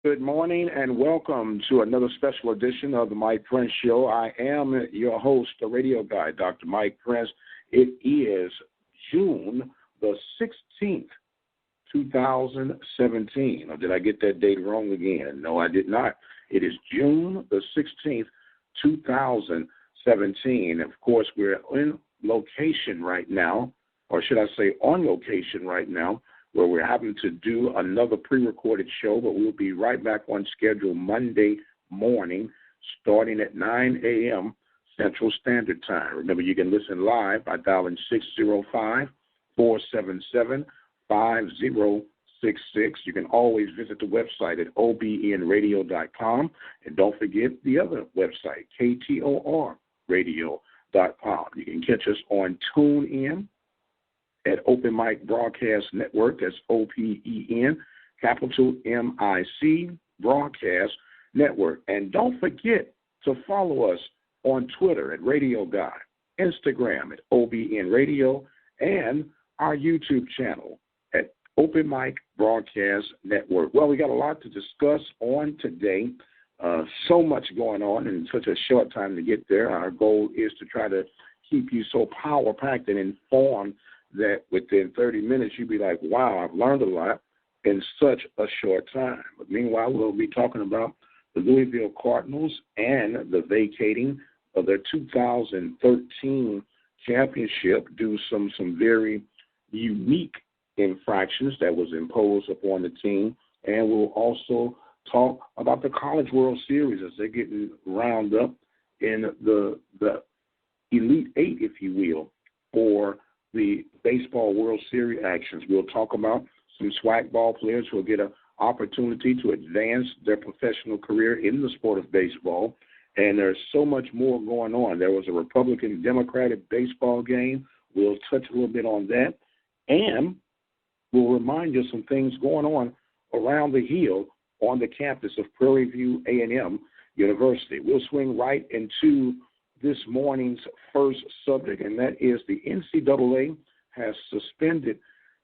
Good morning and welcome to another special edition of the Mike Prince Show. I am your host, the radio guy, Dr. Mike Prince. It is June the 16th, 2017. Or did I get that date wrong again? No, I did not. It is June the 16th, 2017. Of course, we're in location right now, or should I say on location right now, where we're having to do another pre-recorded show, but we'll be right back on schedule Monday morning, starting at 9 a.m. Central Standard Time. Remember, you can listen live by dialing 605-477-5066. You can always visit the website at obnradio.com, and don't forget the other website, ktorradio.com. You can catch us on TuneIn at Open Mic Broadcast Network. That's OPEN, capital MIC, Broadcast Network. And don't forget to follow us on Twitter at Radio Guy, Instagram at OBN Radio, and our YouTube channel at Open Mic Broadcast Network. Well, we got a lot to discuss on today. So much going on in such a short time to get there. Our goal is to try to keep you so power-packed and informed that within 30 minutes you'd be like, wow, I've learned a lot in such a short time. But meanwhile, we'll be talking about the Louisville Cardinals and the vacating of their 2013 championship due to some very unique infractions that was imposed upon the team. And we'll also talk about the College World Series as they're getting round up in the Elite Eight, if you will, for the Baseball World Series actions. We'll talk about some SWAC ball players who will get an opportunity to advance their professional career in the sport of baseball. And there's so much more going on. There was a Republican-Democratic baseball game. We'll touch a little bit on that. And we'll remind you of some things going on around the Hill on the campus of Prairie View A&M University. We'll swing right into this morning's first subject, and that is the NCAA has suspended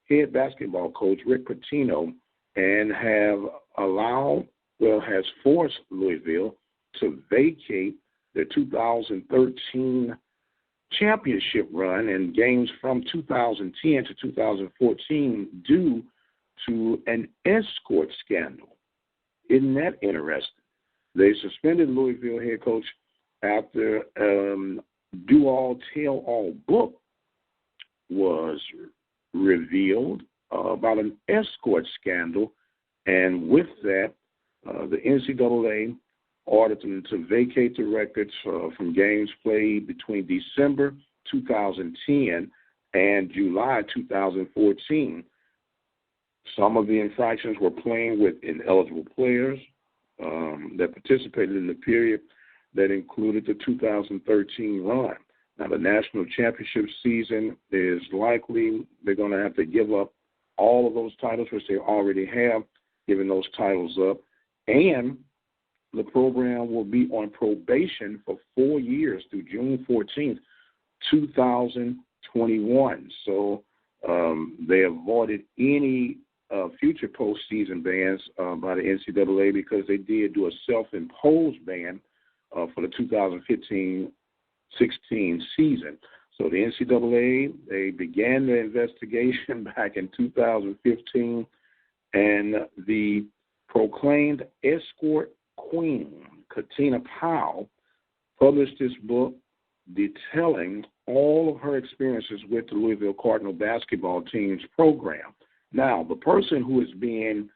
head basketball coach Rick Pitino and has forced Louisville to vacate the 2013 championship run and games from 2010 to 2014 due to an escort scandal. Isn't that interesting? They suspended Louisville head coach after Do-All, Tell-All book was revealed about an escort scandal, and with that, the NCAA ordered them to vacate the records from games played between December 2010 and July 2014. Some of the infractions were playing with ineligible players that participated in the period that included the 2013 run. Now, the national championship season is likely they're going to have to give up all of those titles, which they already have, given those titles up. And the program will be on probation for 4 years through June 14th, 2021. So they avoided any future postseason bans by the NCAA because they did do a self-imposed ban for the 2015-16 season. So the NCAA, they began their investigation back in 2015, and the proclaimed escort queen, Katina Powell, published this book detailing all of her experiences with the Louisville Cardinal basketball team's program. Now, the person who is being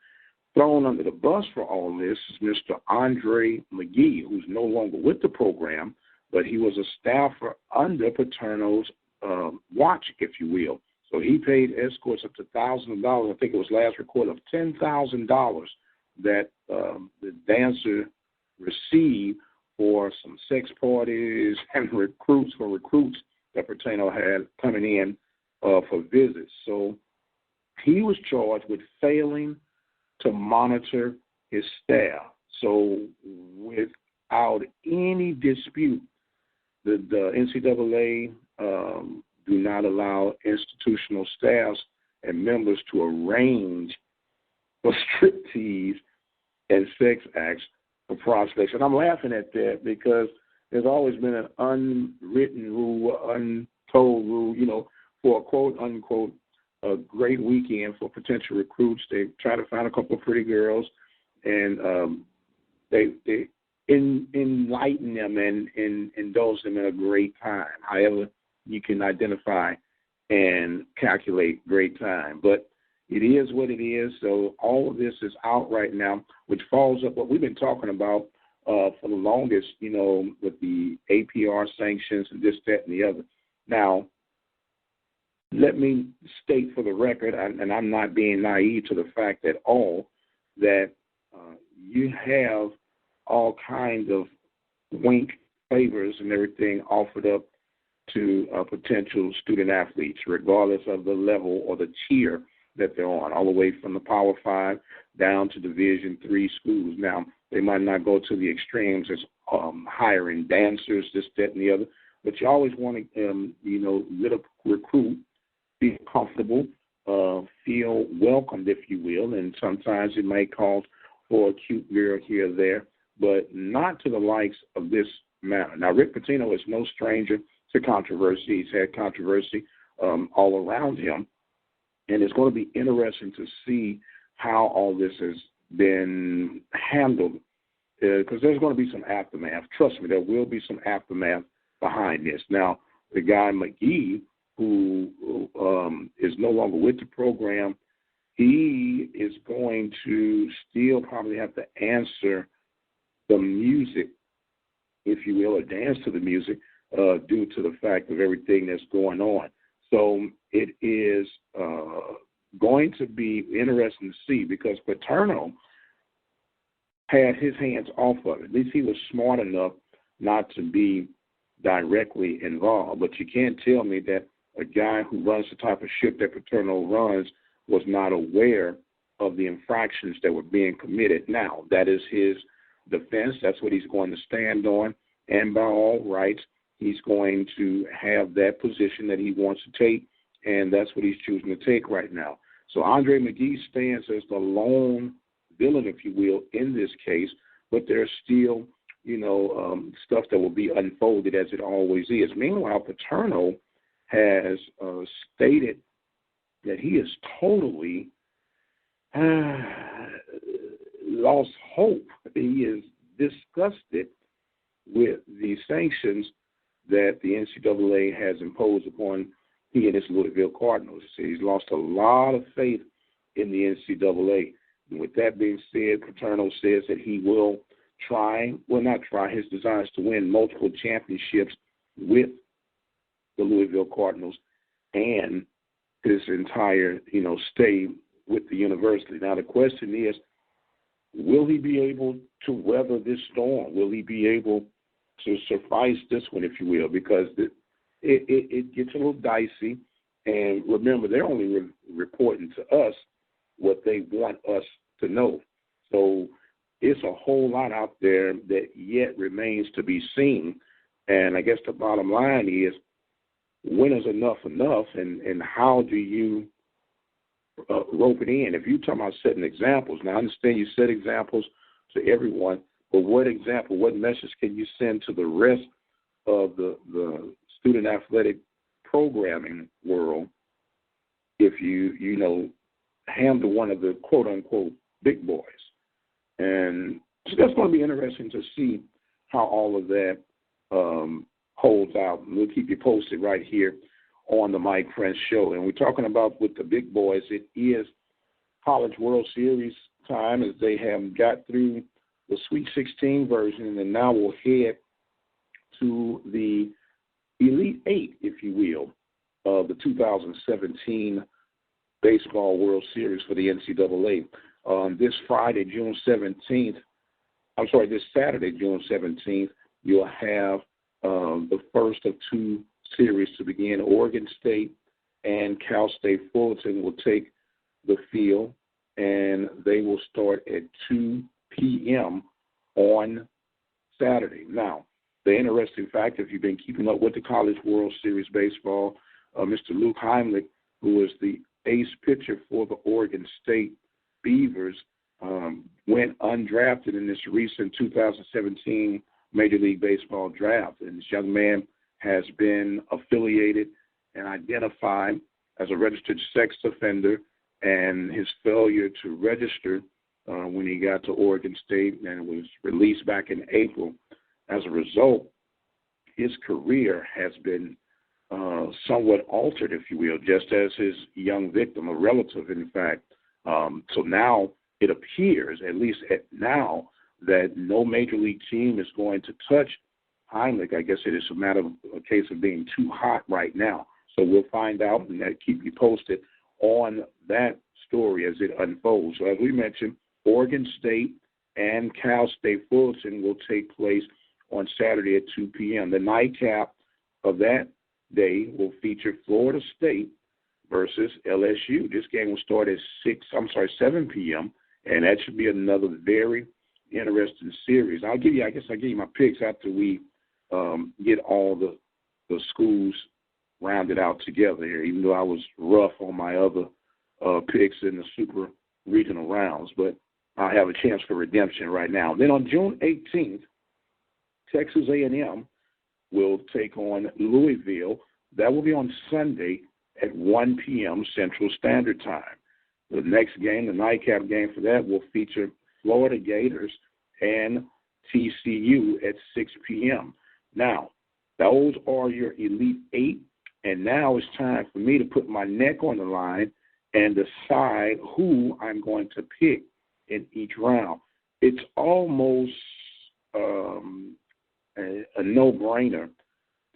thrown under the bus for all this is Mr. Andre McGee, who's no longer with the program, but he was a staffer under Paterno's watch, if you will. So he paid escorts up to $1,000. I think it was last recorded of $10,000 that the dancer received for some sex parties and recruits that Paterno had coming in for visits. So he was charged with failing to monitor his staff. So without any dispute, the NCAA do not allow institutional staffs and members to arrange for striptease and sex acts for prospects. And I'm laughing at that because there's always been an unwritten rule, untold rule, for a quote-unquote a great weekend for potential recruits. They try to find a couple of pretty girls, and they enlighten them and indulge them in a great time. However, you can identify and calculate great time. But it is what it is. So all of this is out right now, which follows up what we've been talking about for the longest, with the APR sanctions and this, that, and the other. Now, let me state for the record, and I'm not being naive to the fact at all, that you have all kinds of wink favors and everything offered up to potential student athletes, regardless of the level or the tier that they're on, all the way from the Power 5 down to Division III schools. Now, they might not go to the extremes as hiring dancers, this, that, and the other, but you always want to, let a recruit feel comfortable, feel welcomed, if you will, and sometimes it may call for a cute girl here or there, but not to the likes of this matter. Now, Rick Pitino is no stranger to controversy. He's had controversy all around him, and it's going to be interesting to see how all this has been handled, because there's going to be some aftermath. Trust me, there will be some aftermath behind this. Now, the guy McGee, who is no longer with the program, he is going to still probably have to answer the music, if you will, or dance to the music, due to the fact of everything that's going on. So it is going to be interesting to see, because Paterno had his hands off of it. At least he was smart enough not to be directly involved. But you can't tell me that a guy who runs the type of ship that Paterno runs was not aware of the infractions that were being committed. Now, that is his defense. That's what he's going to stand on. And by all rights, he's going to have that position that he wants to take, and that's what he's choosing to take right now. So Andre McGee stands as the lone villain, if you will, in this case, but there's still, stuff that will be unfolded as it always is. Meanwhile, Paterno has stated that he has totally lost hope. He is disgusted with the sanctions that the NCAA has imposed upon he and his Louisville Cardinals. He's lost a lot of faith in the NCAA. And with that being said, Paterno says that he will his desire is to win multiple championships with the Louisville Cardinals and his entire, stay with the university. Now, the question is, will he be able to weather this storm? Will he be able to suffice this one, if you will? Because it gets a little dicey. And remember, they're only reporting to us what they want us to know. So it's a whole lot out there that yet remains to be seen. And I guess the bottom line is, when is enough, and how do you rope it in? If you're talking about setting examples, now I understand you set examples to everyone, but what example, what message can you send to the rest of the student athletic programming world if you handle one of the quote-unquote big boys? And so that's going to be interesting to see how all of that holds out. We'll keep you posted right here on the Mike Prince Show. And we're talking about with the big boys, it is College World Series time, as they have got through the Sweet 16 version, and now we'll head to the Elite Eight, if you will, of the 2017 Baseball World Series for the NCAA. This Saturday, June 17th, you'll have the first of two series to begin. Oregon State and Cal State Fullerton will take the field, and they will start at 2 p.m. on Saturday. Now, the interesting fact, if you've been keeping up with the College World Series baseball, Mr. Luke Heimlich, who is the ace pitcher for the Oregon State Beavers, went undrafted in this recent 2017 Major League Baseball draft. And this young man has been affiliated and identified as a registered sex offender, and his failure to register when he got to Oregon State and was released back in April. As a result, his career has been somewhat altered, if you will, just as his young victim, a relative, in fact. So now it appears, at least now, that no major league team is going to touch Heimlich. I guess it is a case of being too hot right now. So we'll find out and keep you posted on that story as it unfolds. So as we mentioned, Oregon State and Cal State Fullerton will take place on Saturday at 2 p.m. The nightcap of that day will feature Florida State versus LSU. This game will start at 7 p.m., and that should be another very interesting series. I'll give you my picks after we get all the schools rounded out together here, even though I was rough on my other picks in the super regional rounds, but I have a chance for redemption right now. Then on June 18th, Texas A&M will take on Louisville. That will be on Sunday at 1 p.m. Central Standard Time. The next game, the nightcap game for that, will feature Florida Gators and TCU at 6 p.m. Now, those are your Elite Eight, and now it's time for me to put my neck on the line and decide who I'm going to pick in each round. It's almost a no-brainer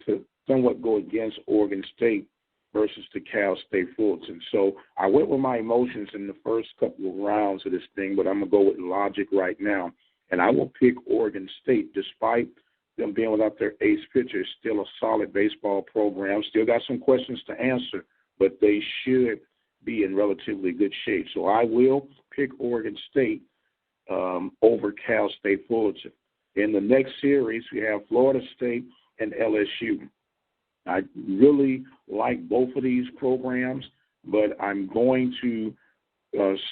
to somewhat go against Oregon State versus the Cal State Fullerton. So I went with my emotions in the first couple of rounds of this thing, but I'm going to go with logic right now. And I will pick Oregon State, despite them being without their ace pitcher. It's still a solid baseball program. Still got some questions to answer, but they should be in relatively good shape. So I will pick Oregon State over Cal State Fullerton. In the next series, we have Florida State and LSU. I really like both of these programs, but I'm going to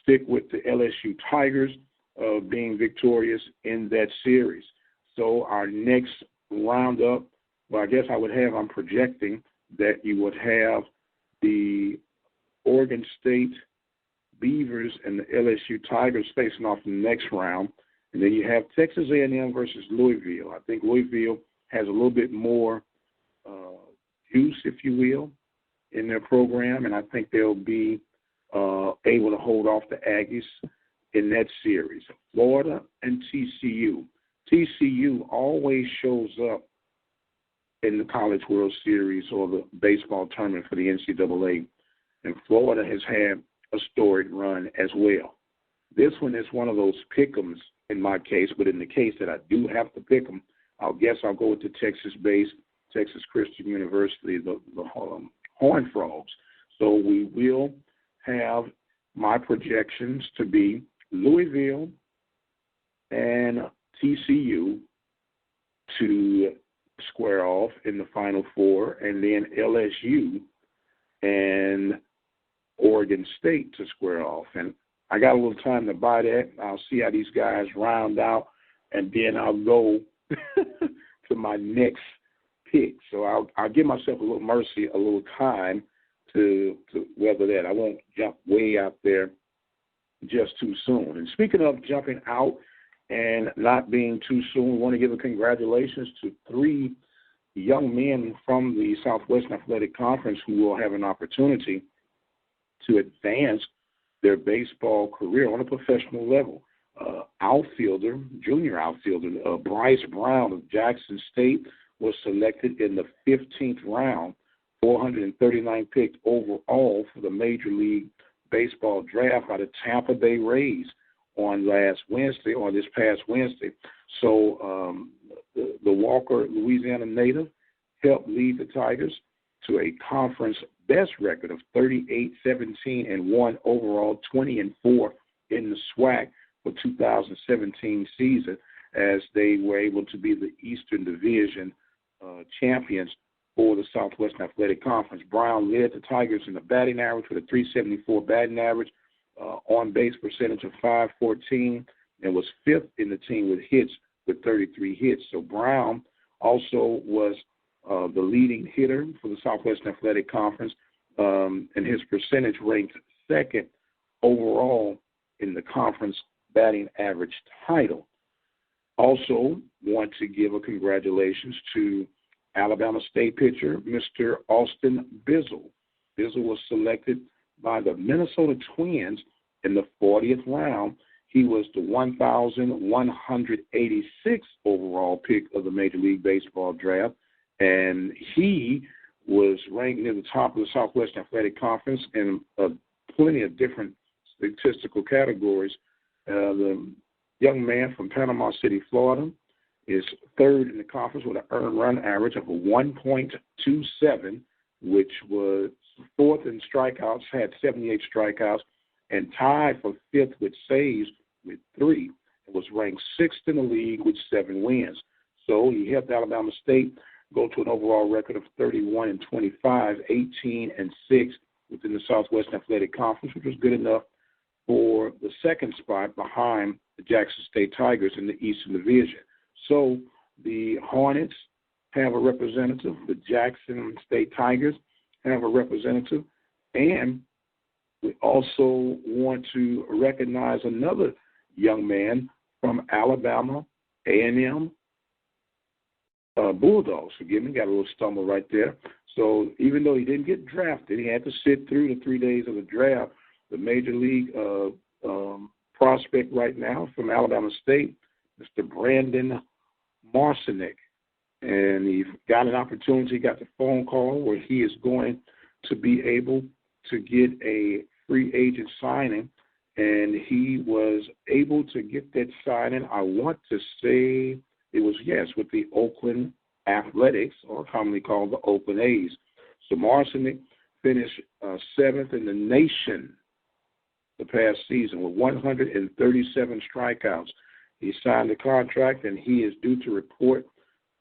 stick with the LSU Tigers being victorious in that series. So our next roundup, well, I guess I'm projecting that you would have the Oregon State Beavers and the LSU Tigers facing off in the next round. And then you have Texas A&M versus Louisville. I think Louisville has a little bit more juice, if you will, in their program, and I think they'll be able to hold off the Aggies in that series. Florida and TCU. TCU always shows up in the College World Series or the baseball tournament for the NCAA, and Florida has had a storied run as well. This one is one of those pick-ems in my case, but in the case that I do have to pick them, I'll go with the Texas-based Texas Christian University, the Horned Frogs. So we will have my projections to be Louisville and TCU to square off in the Final Four, and then LSU and Oregon State to square off. And I got a little time to buy that. I'll see how these guys round out, and then I'll go to my next pick. So I'll give myself a little mercy, a little time to weather that. I won't jump way out there just too soon. And speaking of jumping out and not being too soon, I want to give a congratulations to 3 young men from the Southwestern Athletic Conference who will have an opportunity to advance their baseball career on a professional level. Junior outfielder, Bryce Brown of Jackson State was selected in the 15th round, 439 picked overall for the Major League Baseball draft by the Tampa Bay Rays on this past Wednesday. So the Walker, Louisiana native, helped lead the Tigers to a conference best record of 38-17-1 overall, 20-4 in the SWAC for 2017 season, as they were able to be the Eastern Division champions for the Southwestern Athletic Conference. Brown led the Tigers in the batting average with a .374 batting average, on-base percentage of .514, and was fifth in the team with hits with 33 hits. So Brown also was the leading hitter for the Southwestern Athletic Conference, and his percentage ranked second overall in the conference batting average title. Also want to give a congratulations to Alabama State pitcher, Mr. Austin Bizzle. Bizzle was selected by the Minnesota Twins in the 40th round. He was the 1,186th overall pick of the Major League Baseball draft, and he was ranked near the top of the Southwestern Athletic Conference in plenty of different statistical categories. The young man from Panama City, Florida, is third in the conference with an earned run average of a 1.27, which was fourth in strikeouts, had 78 strikeouts, and tied for fifth with saves with 3. It was ranked sixth in the league with 7 wins. So he helped Alabama State go to an overall record of 31-25, 18-6 within the Southwestern Athletic Conference, which was good enough for the second spot behind the Jackson State Tigers in the Eastern Division. So the Hornets have a representative, the Jackson State Tigers have a representative, and we also want to recognize another young man from Alabama A&M Bulldogs. Forgive me, got a little stumble right there. So even though he didn't get drafted, he had to sit through the 3 days of the draft. The Major League prospect right now from Alabama State, Mr. Brandon Marcinick. And he got an opportunity, got the phone call where he is going to be able to get a free agent signing, and he was able to get that signing, I want to say it was, yes, with the Oakland Athletics, or commonly called the Oakland A's. So Marcinick finished 7th in the nation the past season with 137 strikeouts. He signed the contract, and he is due to report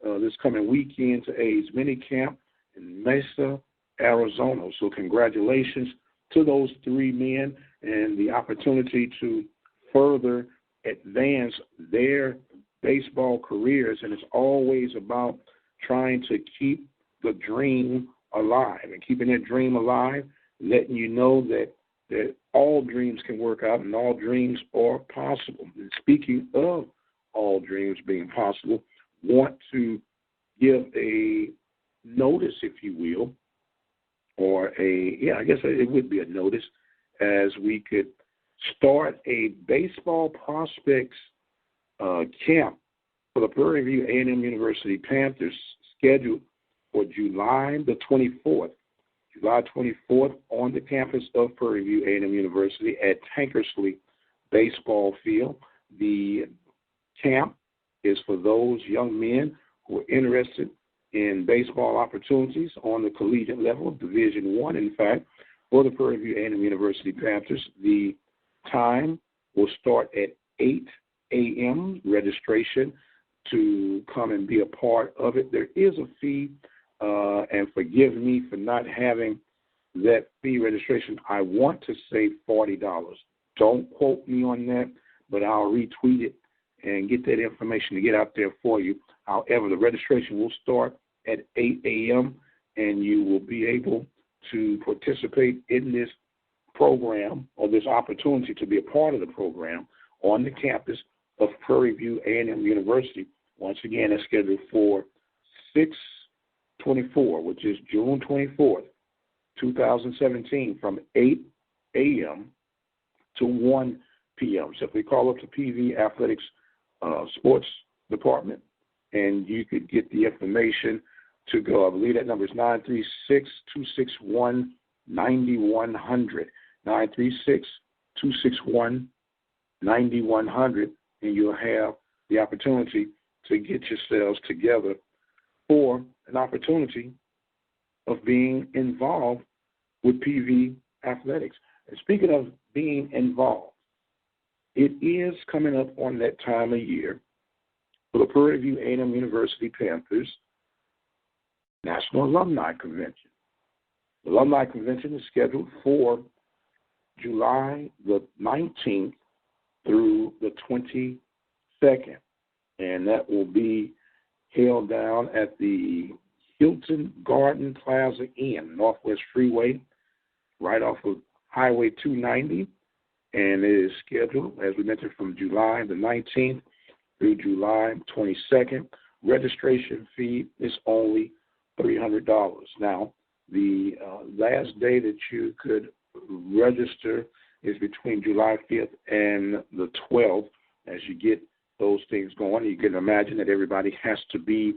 this coming weekend to A's minicamp in Mesa, Arizona. So congratulations to those 3 men and the opportunity to further advance their baseball careers. And it's always about trying to keep the dream alive and keeping that dream alive, letting you know that all dreams can work out and all dreams are possible. And speaking of all dreams being possible, want to give a notice, if you will, or I guess it would be a notice, as we could start a baseball prospects camp for the Prairie View A&M University Panthers scheduled for July the 24th. July 24th on the campus of Prairie View A&M University at Tankersley Baseball Field. The camp is for those young men who are interested in baseball opportunities on the collegiate level, Division I, in fact, for the Prairie View A&M University Panthers. The time will start at 8 a.m. Registration to come and be a part of it. There is a fee, and forgive me for not having that fee registration. I want to say $40. Don't quote me on that, but I'll retweet it and get that information to get out there for you. However, the registration will start at 8 a.m., and you will be able to participate in this program or this opportunity to be a part of the program on the campus of Prairie View A&M University. Once again, it's scheduled for 6/24, which is June 24th, 2017, from 8 a.m. to 1 p.m. Simply call up the PV Athletics Sports Department, and you could get the information to go. I believe that number is 936-261-9100. 936-261-9100, and you'll have the opportunity to get yourselves together for an opportunity of being involved with PV Athletics. And speaking of being involved, it is coming up on that time of year for the Prairie View A&M University Panthers National Alumni Convention. The Alumni Convention is scheduled for July the 19th through the 22nd. And that will be held down at the Hilton Garden Plaza Inn, Northwest Freeway, right off of Highway 290. And it is scheduled, as we mentioned, from July the 19th through July 22nd. Registration fee is only $300. Now, the last day that you could register is between July 5th and the 12th. As you get those things going, you can imagine that everybody has to be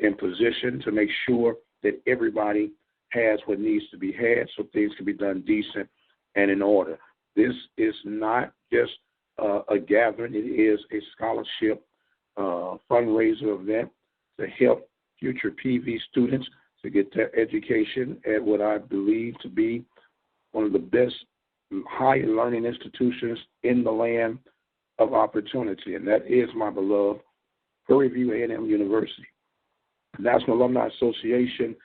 in position to make sure that everybody has what needs to be had so things can be done decent and in order. This is not just a gathering. It is a scholarship fundraiser event to help future PV students to get their education at what I believe to be one of the best higher learning institutions in the land of opportunity, and that is my beloved Prairie View A&M University. The National Alumni Association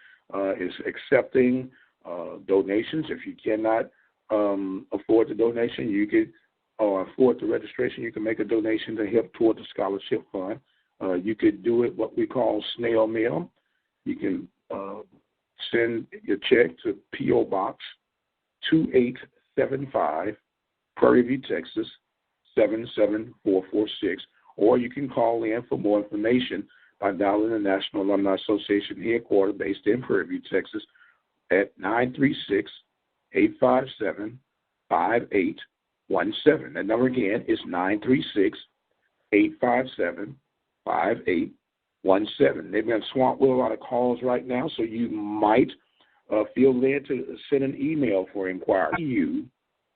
is accepting donations. If you cannot afford the donation, you could afford the registration. You can make a donation to help toward the scholarship fund. You could do it what we call snail mail. You can send your check to P.O. Box 2875, Prairie View, Texas, 77446, or you can call in for more information by dialing the National Alumni Association headquarters based in Prairie View, Texas, at 936-857-5817. That number again is 936-857-5817. They've been swamped with a lot of calls right now, so you might feel led to send an email for inquiry.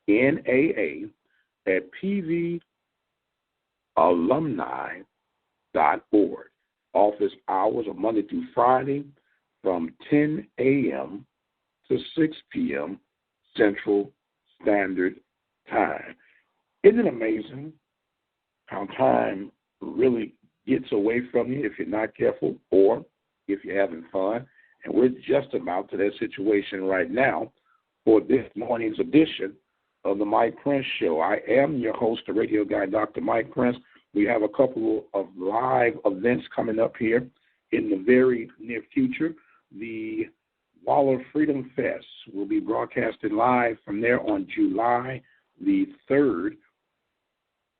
UNAA@pvalumni.org. Office hours are Monday through Friday from 10 a.m. to 6 p.m. Central Standard Time. Isn't it amazing how time really gets away from you if you're not careful or if you're having fun? And we're just about to that situation right now for this morning's edition of the Mike Prince Show. I am your host, the radio guy, Dr. Mike Prince. We have a couple of live events coming up here in the very near future. The Waller Freedom Fest will be broadcasted live from there on July the 3rd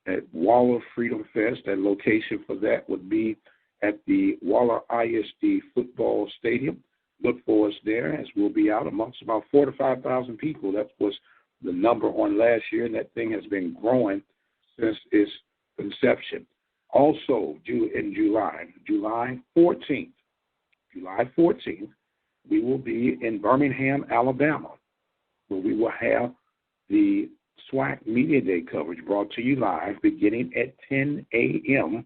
at Waller Freedom Fest. That location for that would be at the Waller ISD Football Stadium. Look for us there, as we'll be out amongst about 4,000 to 5,000 people. That was the number on last year, and that thing has been growing since its conception. Also, in July 14th, we will be in Birmingham, Alabama, where we will have the SWAC Media Day coverage brought to you live beginning at 10 a.m.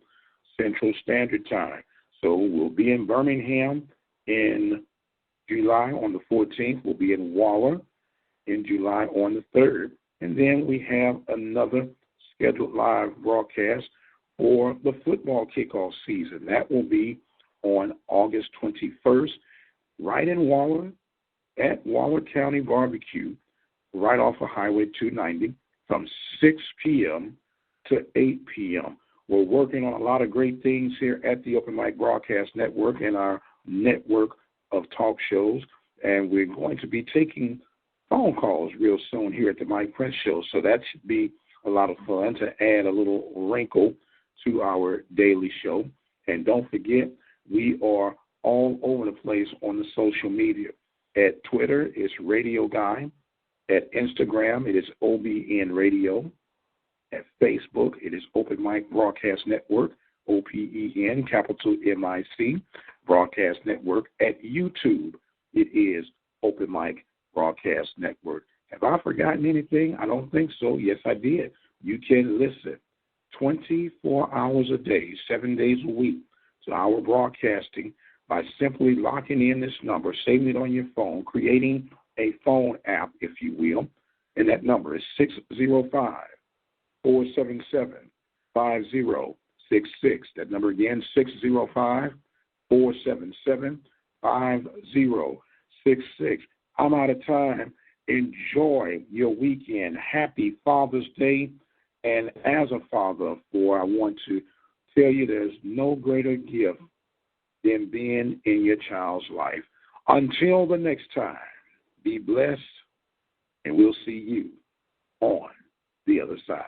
Central Standard Time. So we'll be in Birmingham in July on the 14th. We'll be in Waller in July on the 3rd. And then we have another scheduled live broadcast for the football kickoff season. That will be on August 21st, right in Waller, at Waller County Barbecue, right off of Highway 290, from 6 p.m. to 8 p.m. We're working on a lot of great things here at the Open Mic Broadcast Network and our network of talk shows, and we're going to be taking phone calls real soon here at the Mike Prince Show, so that should be a lot of fun to add a little wrinkle to our daily show. And don't forget, we are all over the place on the social media. At Twitter, it's Radio Guy. At Instagram, it is OBN Radio. At Facebook, it is Open Mic Broadcast Network, OPEN, capital MIC, Broadcast Network. At YouTube, it is Open Mic Broadcast Network. Have I forgotten anything? I don't think so. Yes, I did. You can listen 24 hours a day, 7 days a week to our broadcasting by simply locking in this number, saving it on your phone, creating a phone app, if you will, and that number is 605-477-5066. That number again, 605-477-5066. I'm out of time. Enjoy your weekend. Happy Father's Day. And as a father of four, I want to tell you there's no greater gift than being in your child's life. Until the next time, be blessed, and we'll see you on the other side.